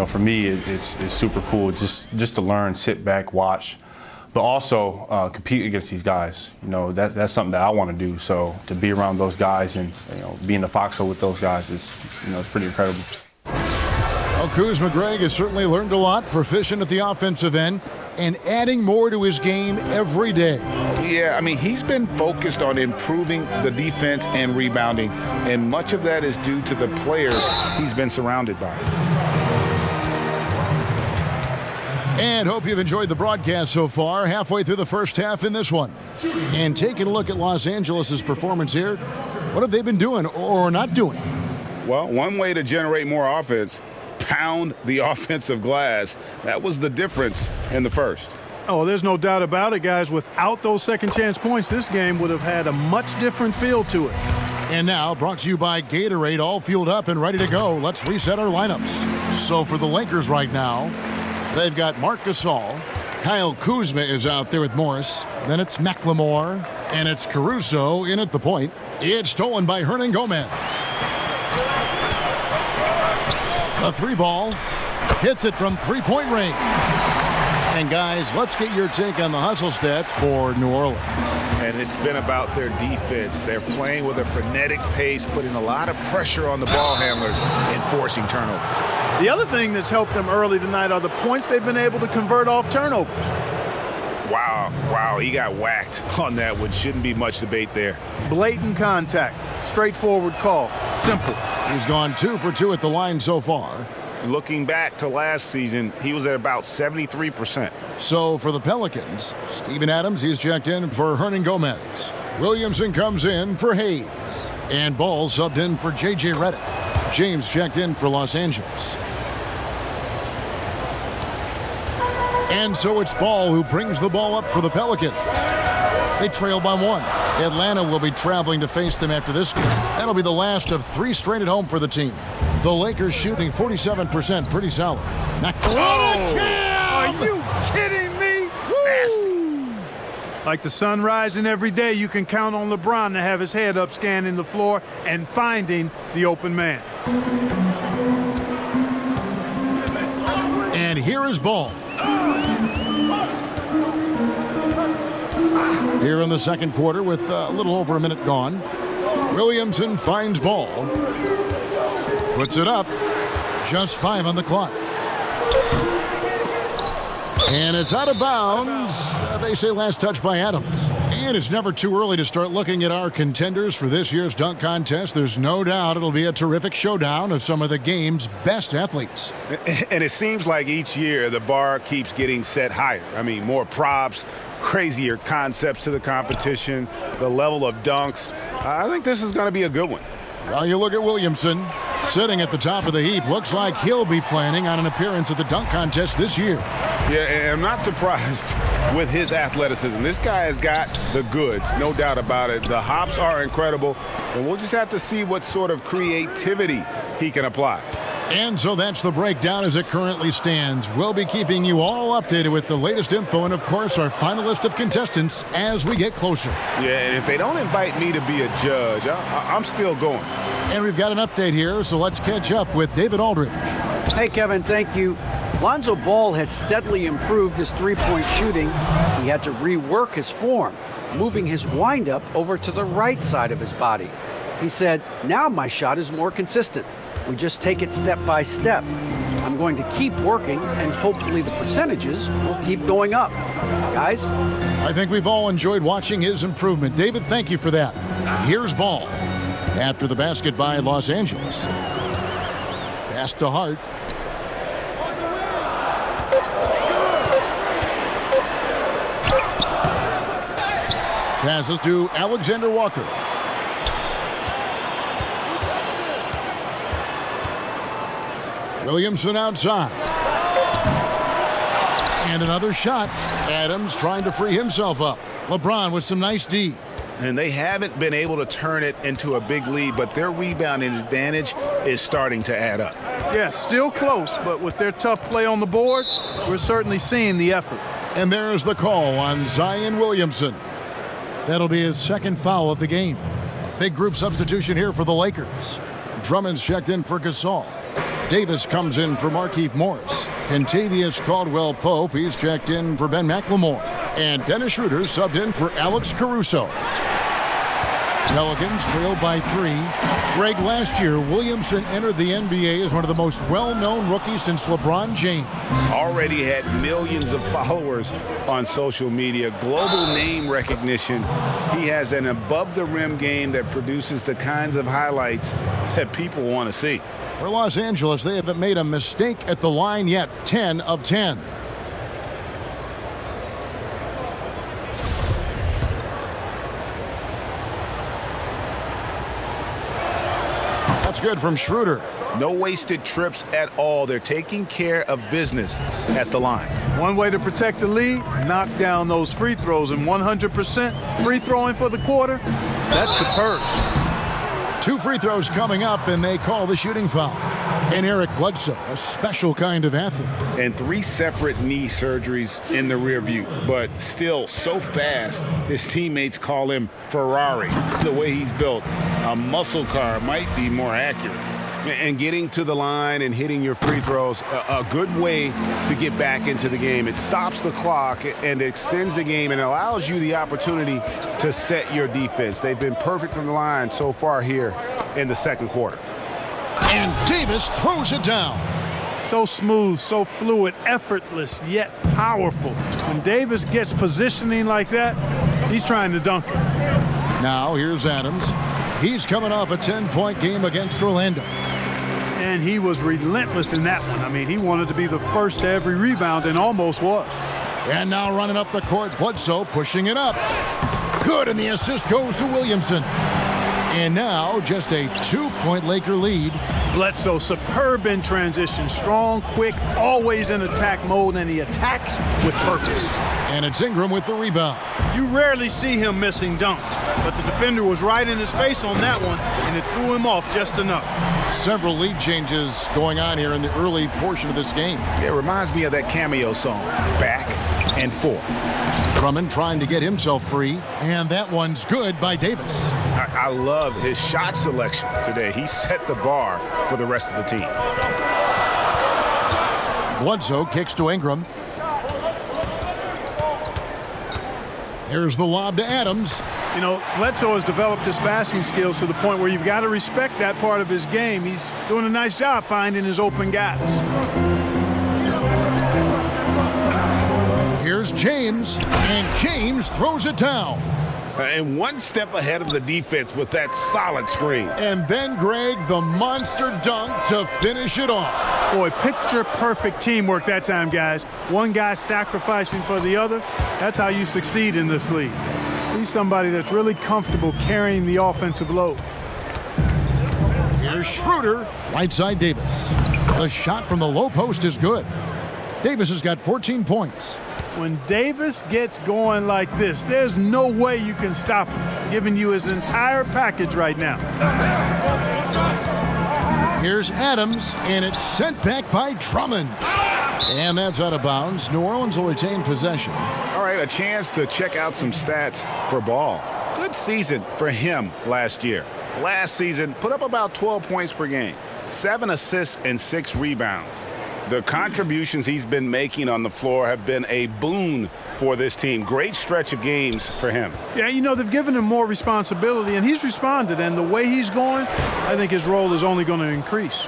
for me, it's super cool just to learn, sit back, watch, but also compete against these guys. That's something that I want to do. So to be around those guys and be in the foxhole with those guys is it's pretty incredible. Well, Kuzma, Greg, has certainly learned a lot, proficient at the offensive end, and adding more to his game every day. Yeah, he's been focused on improving the defense and rebounding, and much of that is due to the players he's been surrounded by. And hope you've enjoyed the broadcast so far, halfway through the first half in this one. And taking a look at Los Angeles' performance here, what have they been doing or not doing? Well, one way to generate more offense, pound the offensive glass. That was the difference in the first. Oh, there's no doubt about it, guys. Without those second chance points, this game would have had a much different feel to it. And now, brought to you by Gatorade, all fueled up and ready to go. Let's reset our lineups. So for the Lakers right now, they've got Marc Gasol. Kyle Kuzma is out there with Morris. Then it's McLemore. And it's Caruso in at the point. It's stolen by Hernangomez. A three ball. Hits it from three-point range. And guys, let's get your take on the hustle stats for New Orleans. And it's been about their defense. They're playing with a frenetic pace, putting a lot of pressure on the ball handlers and forcing turnovers. The other thing that's helped them early tonight are the points they've been able to convert off turnovers. Wow, he got whacked on that one. Shouldn't be much debate there. Blatant contact, straightforward call, simple. He's gone 2 for 2 at the line so far. Looking back to last season, he was at about 73%. So for the Pelicans, Steven Adams, he's checked in for Hernangomez. Williamson comes in for Hayes. And Ball subbed in for J.J. Redick. James checked in for Los Angeles. And so it's Ball who brings the ball up for the Pelicans. They trail by 1. Atlanta will be traveling to face them after this game. That'll be the last of 3 straight at home for the team. The Lakers shooting 47%, pretty solid. Are you kidding me? Nasty. Like the sun rising every day, you can count on LeBron to have his head up scanning the floor and finding the open man. And here is Ball. Here in the second quarter with a little over a minute gone. Williamson finds Ball. Puts it up. Just 5 on the clock. And it's out of bounds. They say last touch by Adams. And it's never too early to start looking at our contenders for this year's dunk contest. There's no doubt it'll be a terrific showdown of some of the game's best athletes. And it seems like each year the bar keeps getting set higher. More props, crazier concepts to the competition, the level of dunks. I think this is going to be a good one. Well, you look at Williamson sitting at the top of the heap. Looks like he'll be planning on an appearance at the dunk contest this year. Yeah, and I'm not surprised with his athleticism. This guy has got the goods, no doubt about it. The hops are incredible, and we'll just have to see what sort of creativity he can apply. And so that's the breakdown as it currently stands. We'll be keeping you all updated with the latest info and, of course, our final list of contestants as we get closer. Yeah, and if they don't invite me to be a judge, I'm still going. And we've got an update here, so let's catch up with David Aldridge. Hey, Kevin, thank you. Lonzo Ball has steadily improved his three-point shooting. He had to rework his form, moving his windup over to the right side of his body. He said, "Now my shot is more consistent. We just take it step by step. I'm going to keep working, and hopefully the percentages will keep going up." Guys? I think we've all enjoyed watching his improvement. David, thank you for that. Here's Ball. After the basket by Los Angeles. Pass to Hart. Passes to Alexander Walker. Williamson outside. And another shot. Adams trying to free himself up. LeBron with some nice D. And they haven't been able to turn it into a big lead, but their rebounding advantage is starting to add up. Yeah, still close, but with their tough play on the boards, we're certainly seeing the effort. And there's the call on Zion Williamson. That'll be his second foul of the game. A big group substitution here for the Lakers. Drummond's checked in for Gasol. Davis comes in for Markieff Morris. Kentavious Caldwell-Pope, he's checked in for Ben McLemore. And Dennis Schroeder subbed in for Alex Caruso. Pelicans trail by 3. Greg, last year, Williamson entered the NBA as one of the most well-known rookies since LeBron James. Already had millions of followers on social media, global name recognition. He has an above-the-rim game that produces the kinds of highlights that people want to see. For Los Angeles, they haven't made a mistake at the line yet. 10 of 10. That's good from Schroeder. No wasted trips at all. They're taking care of business at the line. One way to protect the lead, knock down those free throws, and 100% free throwing for the quarter, that's superb. 2 free throws coming up, and they call the shooting foul. And Eric Bledsoe, a special kind of athlete. And 3 separate knee surgeries in the rear view, but still so fast, his teammates call him Ferrari. The way he's built, a muscle car might be more accurate. And getting to the line and hitting your free throws, a good way to get back into the game. It stops the clock and extends the game and allows you the opportunity to set your defense. They've been perfect from the line so far here in the second quarter. And Davis throws it down. So smooth, so fluid, effortless, yet powerful. When Davis gets positioning like that, he's trying to dunk it. Now here's Adams. He's coming off a 10-point game against Orlando. And he was relentless in that one. I mean, he wanted to be the first to every rebound and almost was. And now running up the court, Bledsoe pushing it up. Good, and the assist goes to Williamson. And now just a 2-point Laker lead. Bledsoe, superb in transition, strong, quick, always in attack mode, and he attacks with purpose. And it's Ingram with the rebound. You rarely see him missing dunks, but the defender was right in his face on that one, and it threw him off just enough. Several lead changes going on here in the early portion of this game. It reminds me of that Cameo song, Back and Forth. Drummond trying to get himself free, and that one's good by Davis. I love his shot selection today. He set the bar for the rest of the team. Bledsoe kicks to Ingram. Here's the lob to Adams. You know, Bledsoe has developed his passing skills to the point where you've got to respect that part of his game. He's doing a nice job finding his open guys. Here's James, and James throws it down. And one step ahead of the defense with that solid screen. And then, Greg, the monster dunk to finish it off. Boy, picture-perfect teamwork that time, guys. One guy sacrificing for the other. That's how you succeed in this league. He's somebody that's really comfortable carrying the offensive load. Here's Schroeder, right side Davis. The shot from the low post is good. Davis has got 14 points. When Davis gets going like this, there's no way you can stop him, giving you his entire package right now. Here's Adams, and it's sent back by Drummond. And that's out of bounds. New Orleans will retain possession. All right, a chance to check out some stats for Ball. Good season for him last year. Last season, put up about 12 points per game, 7 assists and 6 rebounds. The contributions he's been making on the floor have been a boon for this team. Great stretch of games for him. Yeah, you know, they've given him more responsibility, and he's responded. And the way he's going, I think his role is only going to increase.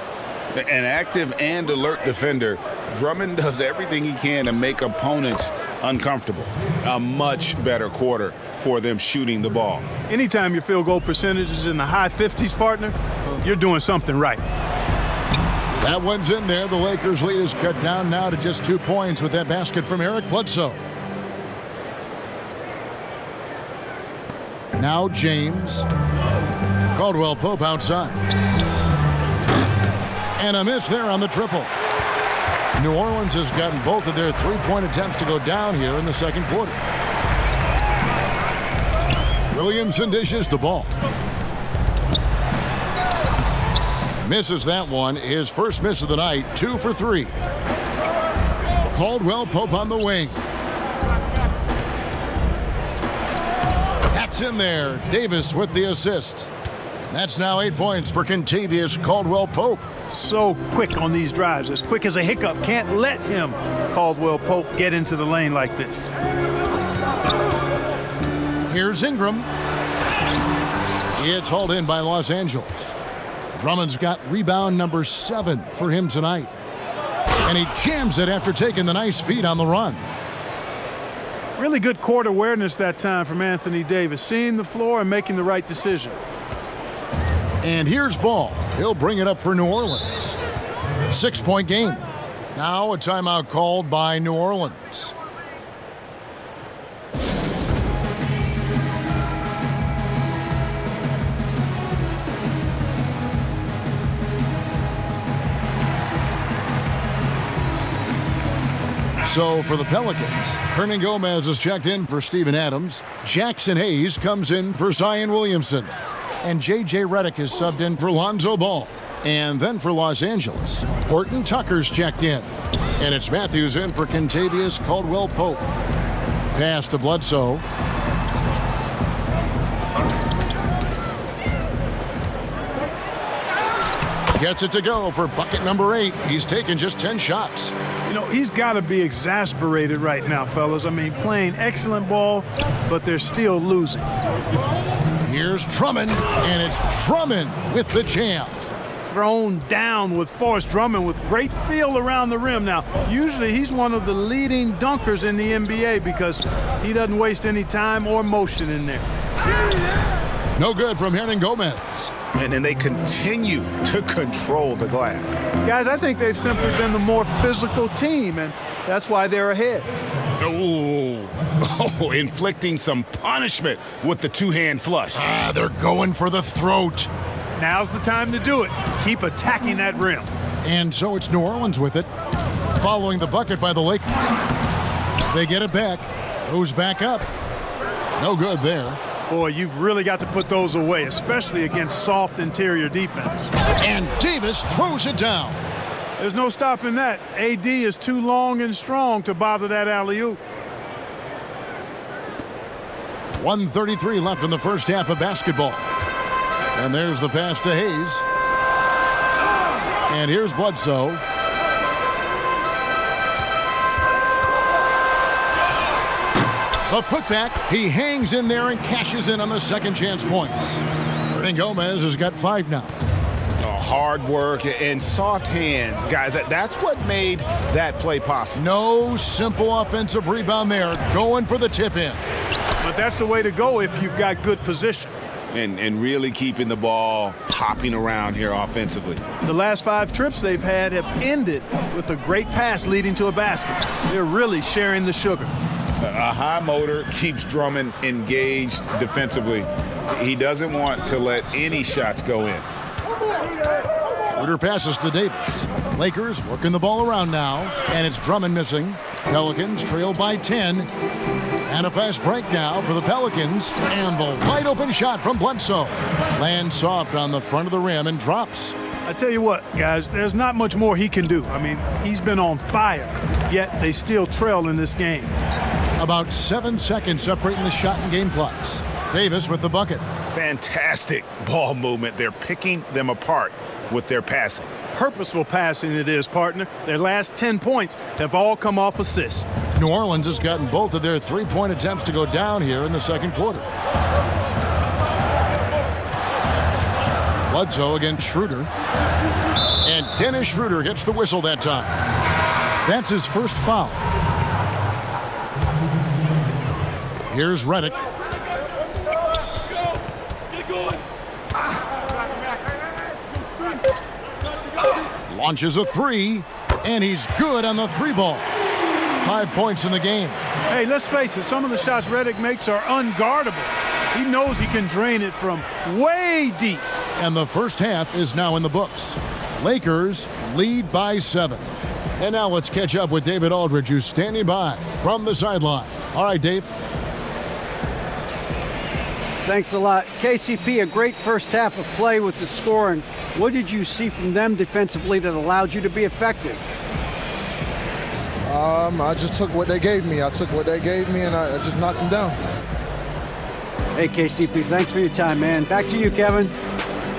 An active and alert defender, Drummond does everything he can to make opponents uncomfortable. A much better quarter for them shooting the ball. Anytime your field goal percentage is in the high 50s, partner, you're doing something right. That one's in there. The Lakers' lead is cut down now to just 2 points with that basket from Eric Bledsoe. Now James. Caldwell-Pope outside. And a miss there on the triple. New Orleans has gotten both of their three-point attempts to go down here in the second quarter. Williamson dishes the ball. Misses that one. His first miss of the night, 2 for 3. Caldwell-Pope on the wing. That's in there. Davis with the assist. That's now 8 points for Kentavious Caldwell-Pope. So quick on these drives, as quick as a hiccup. Can't let him, Caldwell Pope, get into the lane like this. Here's Ingram. It's hauled in by Los Angeles. Drummond's got rebound number 7 for him tonight. And he jams it after taking the nice feed on the run. Really good court awareness that time from Anthony Davis, seeing the floor and making the right decision. And here's Ball. He'll bring it up for New Orleans. 6-point game. Now a timeout called by New Orleans. So for the Pelicans, Hernan Gomez is checked in for Steven Adams. Jackson Hayes comes in for Zion Williamson. And J.J. Redick is subbed in for Lonzo Ball. And then for Los Angeles, Horton Tucker's checked in. And it's Matthews in for Kentavious Caldwell-Pope. Pass to Bledsoe. Gets it to go for bucket number 8. He's taken just 10 shots. You know, he's got to be exasperated right now, fellas. I mean, playing excellent ball, but they're still losing. Here's Drummond, and it's Drummond with the jam. Thrown down with force. Drummond with great feel around the rim. Now, usually he's one of the leading dunkers in the NBA because he doesn't waste any time or motion in there. No good from Hernan Gomez. And then they continue to control the glass. Guys, I think they've simply been the more physical team, and that's why they're ahead. Oh, inflicting some punishment with the two-hand flush. They're going for the throat. Now's the time to do it. Keep attacking that rim. And so it's New Orleans with it, following the bucket by the Lakers. They get it back. Goes back up. No good there. Boy, you've really got to put those away, especially against soft interior defense. And Davis throws it down. There's no stopping that. AD is too long and strong to bother that alley-oop. 1:33 left in the first half of basketball. And there's the pass to Hayes. And here's Bledsoe. A putback. He hangs in there and cashes in on the second chance points. Hernan Gomez has got 5 now. Hard work and soft hands. Guys, that's what made that play possible. No simple offensive rebound there. Going for the tip in. But that's the way to go if you've got good position. And really keeping the ball hopping around here offensively. The last 5 trips they've had have ended with a great pass leading to a basket. They're really sharing the sugar. A high motor keeps Drummond engaged defensively. He doesn't want to let any shots go in. Schroeder passes to Davis. Lakers working the ball around now, and it's Drummond missing. Pelicans trail by 10. And a fast break now for the Pelicans. And the wide open shot from Bledsoe. Lands soft on the front of the rim and drops. I tell you what, guys, there's not much more he can do. I mean, he's been on fire, yet they still trail in this game. About 7 seconds separating the shot and game clocks. Davis with the bucket. Fantastic ball movement. They're picking them apart with their passing. Purposeful passing it is, partner. Their last 10 points have all come off assists. New Orleans has gotten both of their 3-point attempts to go down here in the second quarter. Bledsoe against Schroeder. And Dennis Schroeder gets the whistle that time. That's his first foul. Here's Redick. Launches a 3, and he's good on the 3-ball. 5 points in the game. Hey, let's face it, some of the shots Redick makes are unguardable. He knows he can drain it from way deep. And the first half is now in the books. Lakers lead by 7. And now let's catch up with David Aldridge, who's standing by from the sideline. All right, Dave. Thanks a lot. KCP, a great first half of play with the scoring. What did you see from them defensively that allowed you to be effective? I just took what they gave me. I took what they gave me, and I just knocked them down. Hey, KCP, thanks for your time, man. Back to you, Kevin.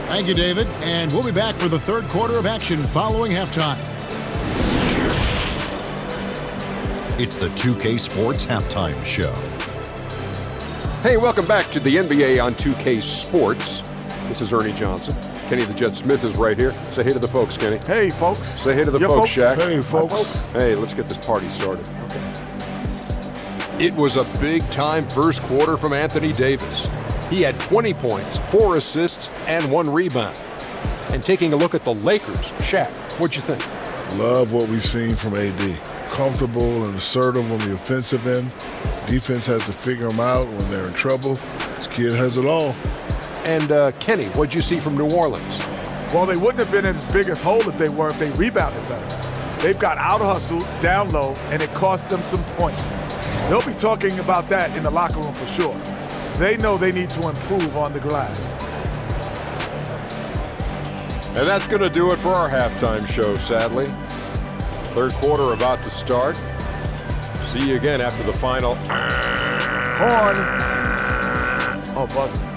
Thank you, David. And we'll be back for the third quarter of action following halftime. It's the 2K Sports Halftime Show. Hey, welcome back to the NBA on 2K Sports. This is Ernie Johnson. Kenny the Jet Smith is right here. Say hey to the folks, Kenny. Hey, folks. Say hey to the folks, Shaq. Hey, folks. Hey, let's get this party started. It was a big-time first quarter from Anthony Davis. He had 20 points, 4 assists, and 1 rebound. And taking a look at the Lakers, Shaq, what'd you think? Love what we've seen from AD. Comfortable and assertive on the offensive end. Defense has to figure them out when they're in trouble. This kid has it all. And Kenny, what'd you see from New Orleans? Well, they wouldn't have been in as big a hole if they rebounded better. They've got out-hustled, down low, and it cost them some points. They'll be talking about that in the locker room for sure. They know they need to improve on the glass. And that's going to do it for our halftime show, sadly. Third quarter about to start. See you again after the final. Horn. Oh, buzzer.